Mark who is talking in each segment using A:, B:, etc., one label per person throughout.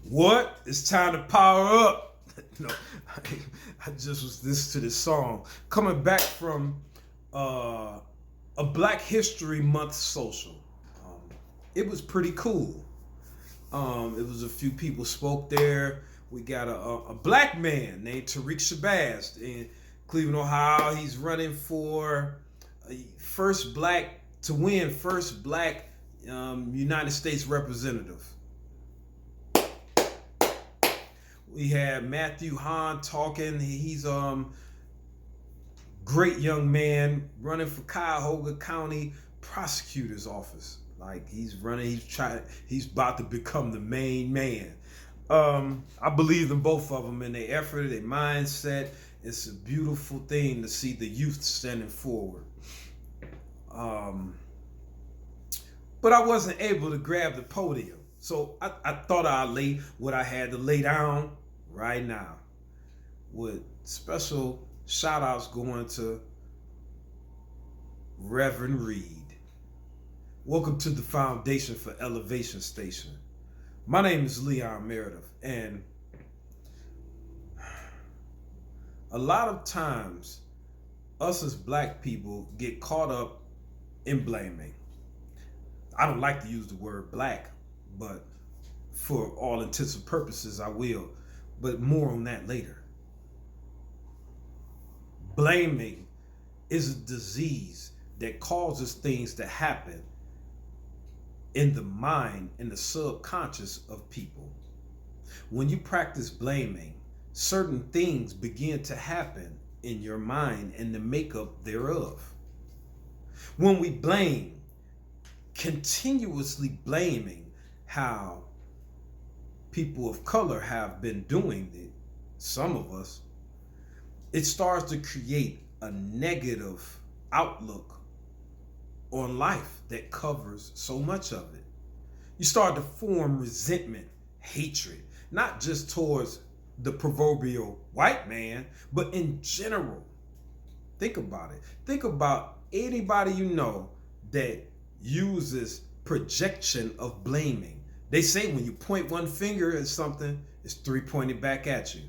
A: What? It's time to power up. no, I just was listening to this song coming back from uh, a Black History Month social. Um, it was pretty cool. It was a few people spoke there. We got a black man named Tariq Shabazz in Cleveland, Ohio. He's running for first black to win first black United States representative. We had Matthew Hahn talking. He's great young man running for Cuyahoga County prosecutor's office. Like he's running, he's about to become the main man. I believe in both of them and their effort, their mindset. It's a beautiful thing to see the youth standing forward. Um, but I wasn't able to grab the podium. So I thought I'd lay what I had to lay down right now. With special shout outs going to Reverend Reed. Welcome to the Foundation for Elevation Station. My name is Leon Meredith, and a lot of times us as black people get caught up in blaming. I don't like to use the word black, but for all intents and purposes I will, but more on that later. Blaming is a disease that causes things to happen in the mind and the subconscious of people. When you practice blaming, certain things begin to happen in your mind and the makeup thereof. When we blame, continuously blaming how people of color have been doing it, some of us, it starts to create a negative outlook on life that covers so much of it. You start to form resentment, hatred, not just towards the proverbial white man, but in general. Think about it. Think about anybody you know that uses projection of blaming. They say when you point one finger at something, it's three pointed back at you.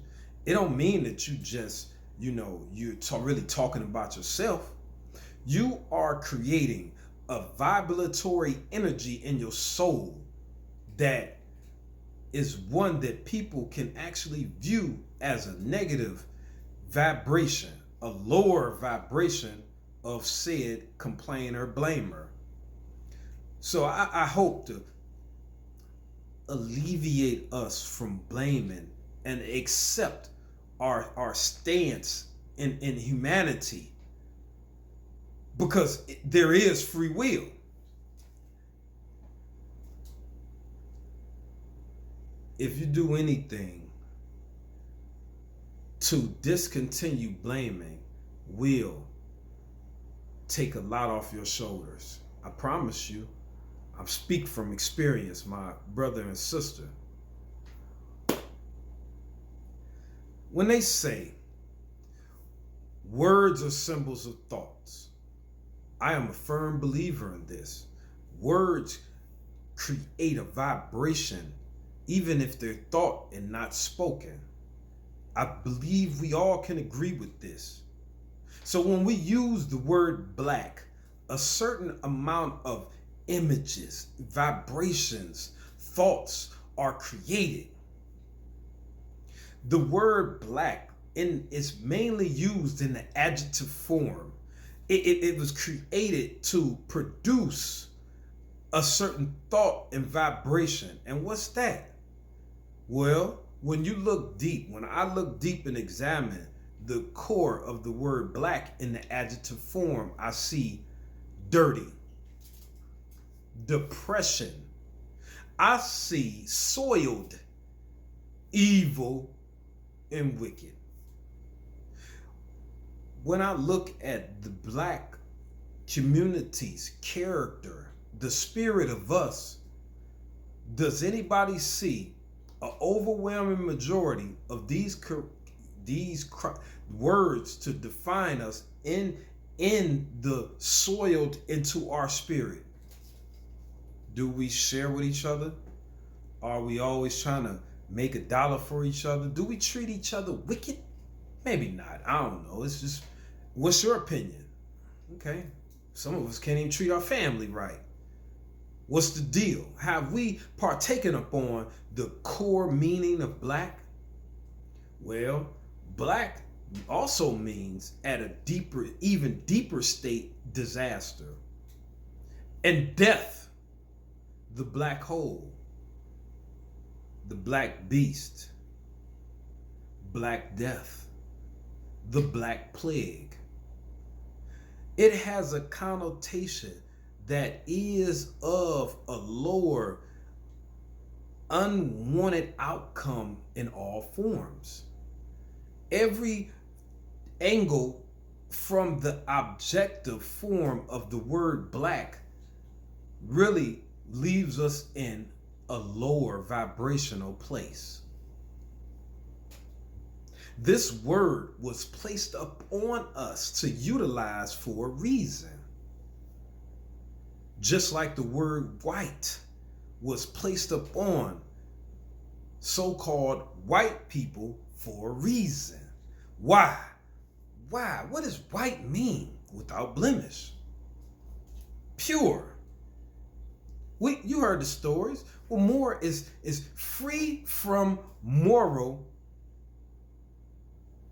A: It don't mean that you just, you're really talking about yourself. You are creating a vibratory energy in your soul that is one that people can actually view as a negative vibration, a lower vibration of said complainer, blamer. So I hope to alleviate us from blaming and accept our stance in humanity, because there is free will. If you do anything to discontinue blaming, will take a lot off your shoulders. I promise you. I speak from experience, my brother and sister. When they say words are symbols of thoughts, I am a firm believer in this. Words create a vibration, even if they're thought and not spoken. I believe we all can agree with this. So when we use the word black, a certain amount of images, vibrations, thoughts are created. The word black is mainly used in the adjective form. It was created to produce a certain thought and vibration. And what's that? Well, when I look deep and examine the core of the word black in the adjective form, I see dirty, depression. I see soiled, evil, and wicked. When I look at the black community's character, the spirit of us, does anybody see an overwhelming majority of these words to define us in the soiled into our spirit? Do we share with each other? Are we always trying to make $1 for each other? Do we treat each other wicked? Maybe not. I don't know. It's just, what's your opinion? Okay. Some of us can't even treat our family right. What's the deal? Have we partaken upon the core meaning of black? Well, black also means at a deeper, even deeper state, disaster. And death, the black hole, the black beast, black death, the black plague. It has a connotation that is of a lower, unwanted outcome in all forms. Every angle from the objective form of the word black really leaves us in a lower vibrational place. This word was placed upon us to utilize for a reason. Just like the word white was placed upon so-called white people for a reason. Why? Why? What does white mean? Without blemish. Pure. You heard the stories. Well, more is free from moral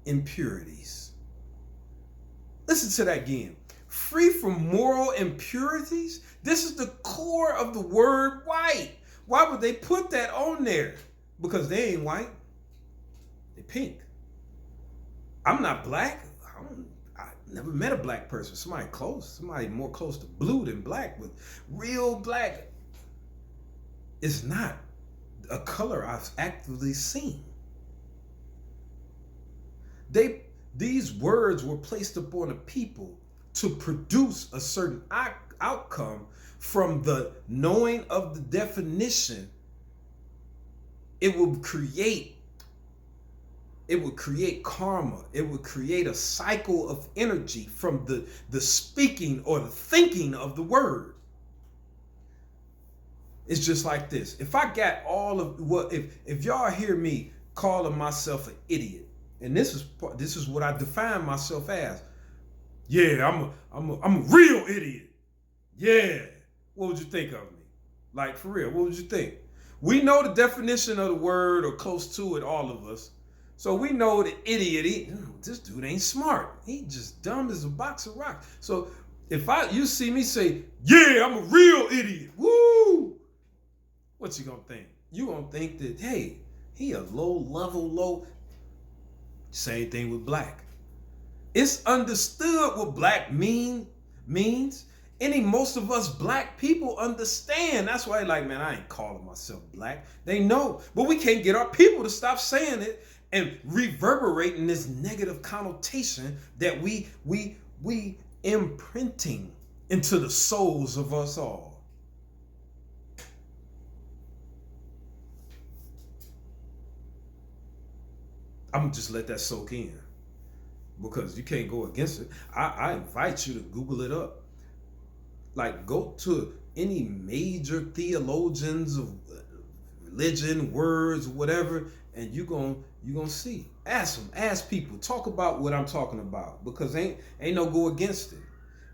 A: impurities. Listen to that again. Free from moral impurities. This is the core of the word white. Why would they put that on there? Because they ain't white. They pink. I'm not black. I never met a black person. Somebody close. Somebody more close to blue than black. But real black is not a color I've actively seen. These words were placed upon a people to produce a certain outcome from the knowing of the definition. It would create karma. It would create a cycle of energy from the speaking or the thinking of the word. It's just like this. If I got all of what, if y'all hear me calling myself an idiot, and this is what I define myself as. Yeah, I'm a real idiot. Yeah. What would you think of me? Like, for real, what would you think? We know the definition of the word, or close to it, all of us. So we know the idiot, this dude ain't smart. He just dumb as a box of rocks. So if you see me say, yeah, I'm a real idiot, woo, what you gonna think? You gonna think that, hey, he a low. Same thing with black. It's understood what black means. Most of us black people understand. That's why, like, man, I ain't calling myself black. They know, but we can't get our people to stop saying it and reverberating this negative connotation that we imprinting into the souls of us all. I'm gonna just let that soak in, because you can't go against it. I invite you to Google it up. Like, go to any major theologians of religion, words, whatever, and you're gonna see. Ask them, ask people, talk about what I'm talking about, because ain't no go against it.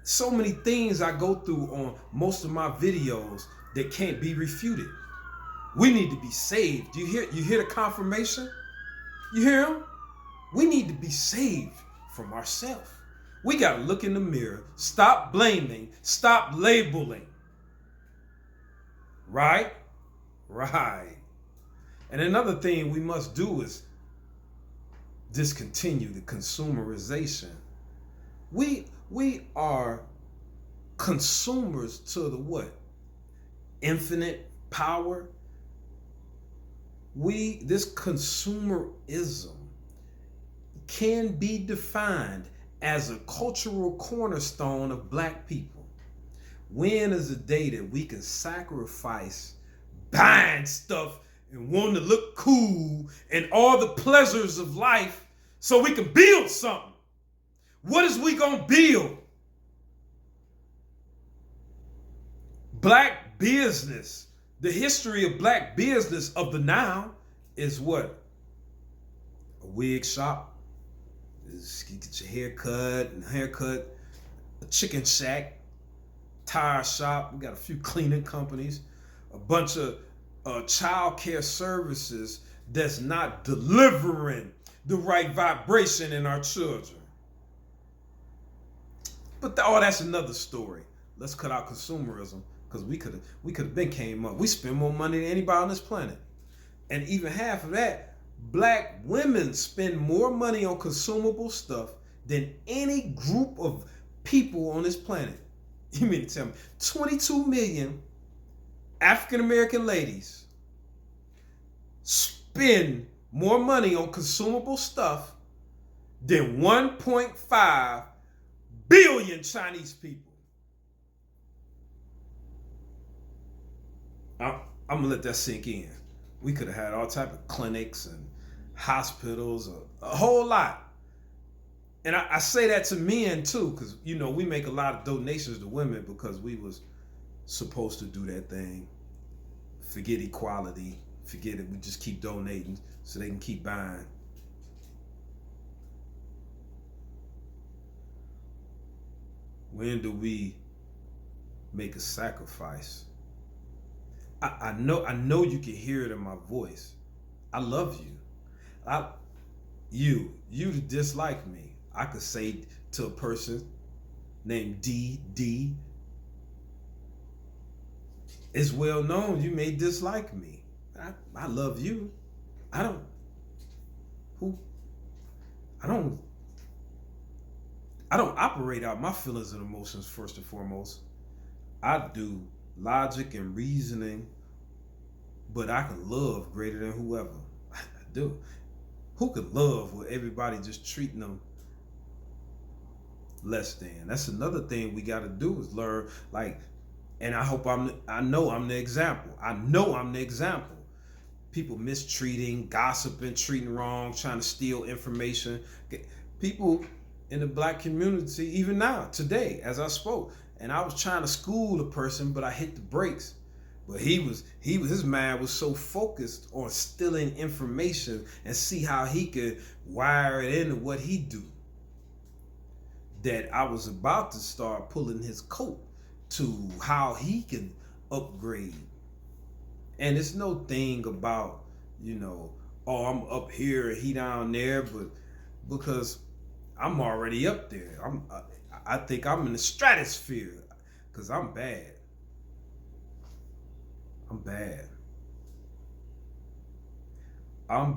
A: So many things I go through on most of my videos that can't be refuted. We need to be saved. You hear the confirmation? You hear him? We need to be saved from ourselves. We got to look in the mirror, stop blaming, stop labeling. Right? Right. And another thing we must do is discontinue the consumerization. We are consumers to the what? Infinite power. This consumerism can be defined as a cultural cornerstone of black people. When is the day that we can sacrifice buying stuff and wanting to look cool and all the pleasures of life so we can build something? What is we gonna build? Black business. The history of black business of the now is what? A wig shop. You get your haircut, a chicken shack, tire shop. We got a few cleaning companies, a bunch of child care services that's not delivering the right vibration in our children. But that's another story. Let's cut out consumerism because we could have been came up. We spend more money than anybody on this planet, and even half of that, black women spend more money on consumable stuff than any group of people on this planet. You mean to tell me 22 million African American ladies spend more money on consumable stuff than 1.5 billion Chinese people? I'm gonna let that sink in. We could have had all type of clinics and hospitals, a whole lot. And I say that to men too, because we make a lot of donations to women because we was supposed to do that thing. Forget equality, forget it. We just keep donating so they can keep buying. When do we make a sacrifice? I know you can hear it in my voice. I love you. You dislike me. I could say to a person named D, it's well known you may dislike me. I love you. I don't operate out my feelings and emotions first and foremost. I do logic and reasoning, but I can love greater than whoever. I do. Who could love with everybody just treating them less than? That's another thing we got to do is learn. And I know I'm the example. People mistreating, gossiping, treating wrong, trying to steal information. People in the black community, even now, today, as I spoke, and I was trying to school a person, but I hit the brakes. But his mind was so focused on stealing information and see how he could wire it into what he do, that I was about to start pulling his coat to how he can upgrade. And it's no thing about, oh, I'm up here and he down there, but because I'm already up there. I think I'm in the stratosphere because I'm bad. I'm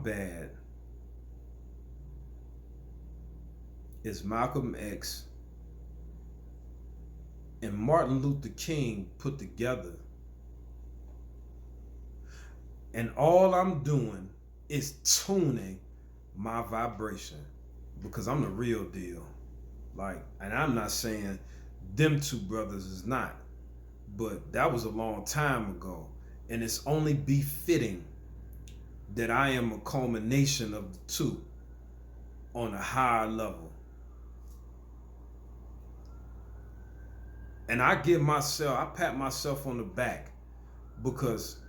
A: bad. It's Malcolm X and Martin Luther King put together. And all I'm doing is tuning my vibration because I'm the real deal. And I'm not saying them two brothers is not, but that was a long time ago. And it's only befitting that I am a culmination of the two on a higher level. And I pat myself on the back because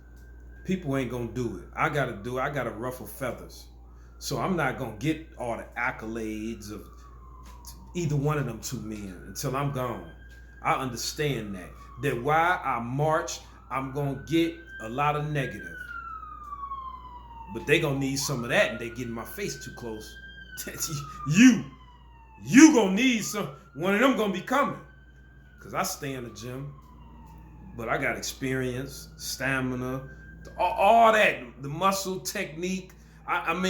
A: people ain't gonna do it. I gotta ruffle feathers. So I'm not gonna get all the accolades of either one of them two men until I'm gone. I understand that while I march, I'm gonna get a lot of negative. But they gonna need some of that and they get in my face too close. you gonna need one of them gonna be coming. Cause I stay in the gym, but I got experience, stamina, all that, the muscle technique. I'm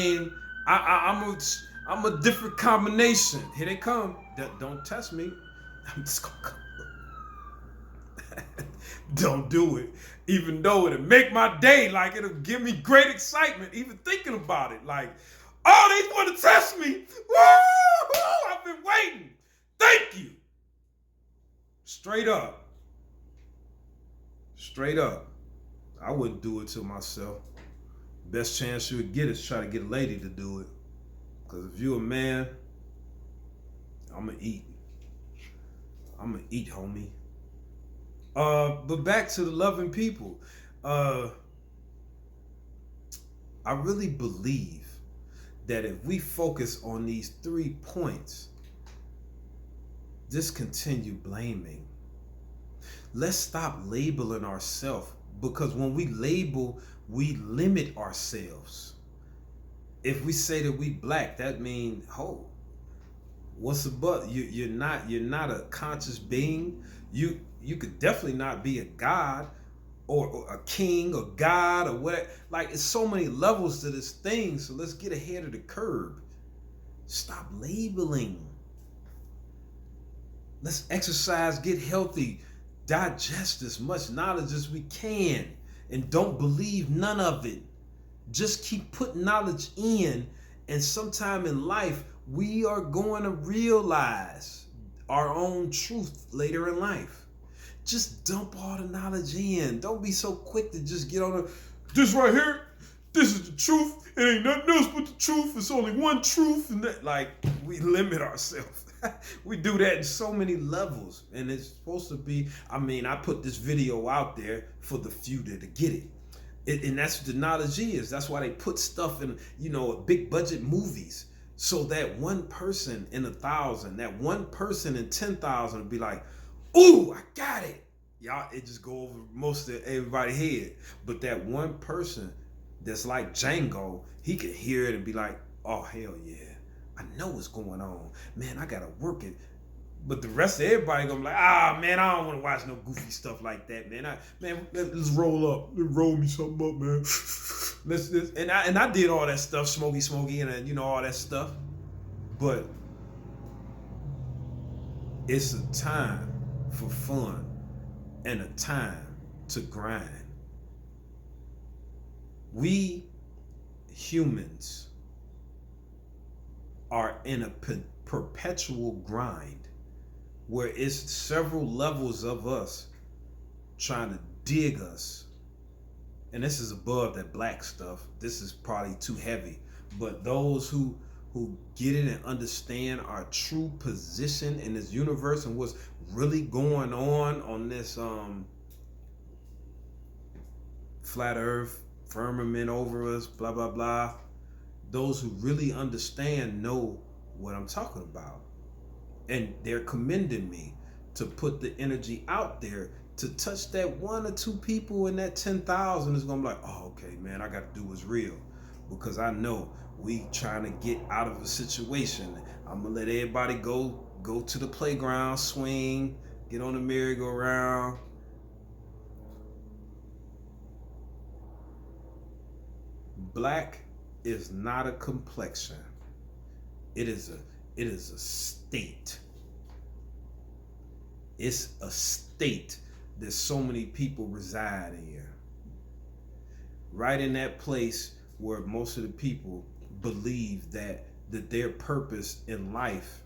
A: a different combination. Here they come. Don't test me. I'm just gonna come. Don't do it. Even though it'll make my day, it'll give me great excitement, even thinking about it. They want to test me. Woo! I've been waiting. Thank you. Straight up. I wouldn't do it to myself. Best chance you would get is try to get a lady to do it. Because if you're a man, I'm going to eat. Homie. But back to the loving people. I really believe that if we focus on these 3 points, discontinue blaming. Let's stop labeling ourselves, because when we label, we limit ourselves. If we say that we black, that means, oh, what's the but? You're not a conscious being. You could definitely not be a god or a king or god or what. Like, it's so many levels to this thing. So let's get ahead of the curve. Stop labeling. Let's exercise, get healthy, digest as much knowledge as we can, and don't believe none of it. Just keep putting knowledge in, and sometime in life, we are going to realize our own truth later in life. Just dump all the knowledge in. Don't be so quick to just get on this right here. This is the truth. It ain't nothing else but the truth. It's only one truth. And that, like, we limit ourselves. We do that in so many levels. And it's supposed to be, I put this video out there for the few to get it. And that's what the knowledge is. That's why they put stuff in, big budget movies. So that one person in 1,000, that one person in 10,000 will be like, ooh, I got it. Y'all, it just go over most of everybody's head. But that one person that's like Django, he can hear it and be like, oh, hell yeah. I know what's going on. Man, I got to work it. But the rest of everybody gonna be like, man, I don't want to watch no goofy stuff like that, man. Let's roll up. Let's roll me something up, man. And I did all that stuff, smoky, and all that stuff. But it's a time for fun and a time to grind. We humans are in a perpetual grind where it's several levels of us trying to dig us. And this is above that black stuff. This is probably too heavy. But those who get it and understand our true position in this universe and what's really going on this flat earth firmament over us, blah blah blah, those who really understand know what I'm talking about. And they're commending me to put the energy out there to touch that 1 or 2 people in that 10,000 is gonna be like, oh, okay, man, I gotta do what's real. Because I know we trying to get out of a situation. I'm gonna let everybody go to the playground, swing, get on the merry-go-round. Black is not a complexion. It is a state. It's a state that so many people reside in here. Right in that place where most of the people believe that their purpose in life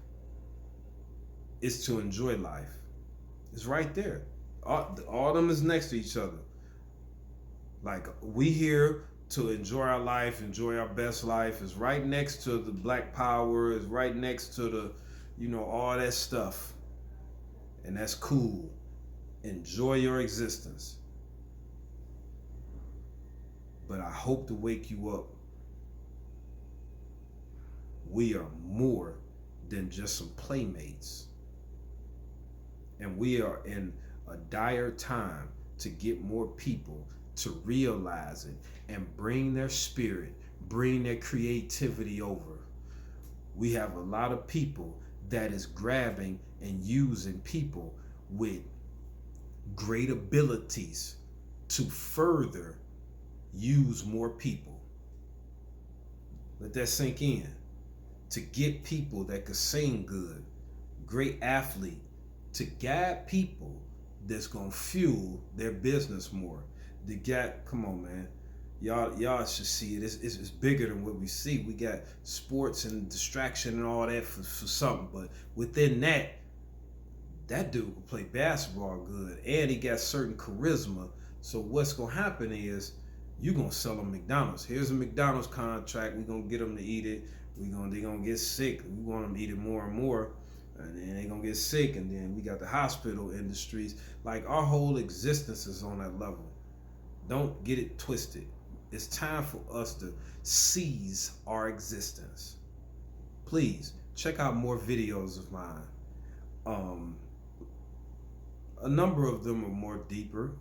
A: is to enjoy life. It's right there. All of them is next to each other. Like, we here to enjoy our life, enjoy our best life. Is right next to the Black Power, is right next to the, all that stuff. And that's cool. Enjoy your existence. But I hope to wake you up. We are more than just some playmates. And we are in a dire time to get more people to realize it and bring their spirit, bring their creativity over. We have a lot of people that is grabbing and using people with great abilities to further use more people. Let that sink in. To get people that could sing good, great athlete, to guide people that's gonna fuel their business more. Come on, man. Y'all should see it. It's bigger than what we see. We got sports and distraction and all that for something, but within that dude can play basketball good, and he got certain charisma. So what's gonna happen is you gonna sell them McDonald's. Here's a McDonald's contract. We gonna get them to eat it. They gonna get sick. We want them to eat it more and more, and then they gonna get sick. And then we got the hospital industries. Like, our whole existence is on that level. Don't get it twisted. It's time for us to seize our existence. Please check out more videos of mine. Um, a number of them are more deeper,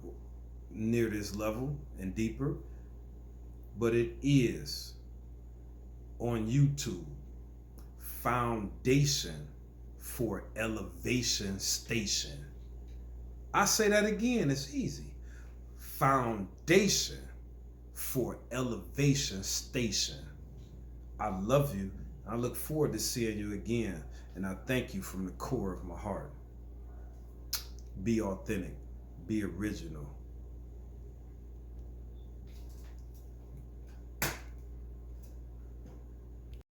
A: near this level and deeper, but it is on YouTube. Foundation for Elevation Station. I say that again, it's easy. Foundation for Elevation Station. I love you. I look forward to seeing you again, and I thank you from the core of my heart. Be authentic, be original.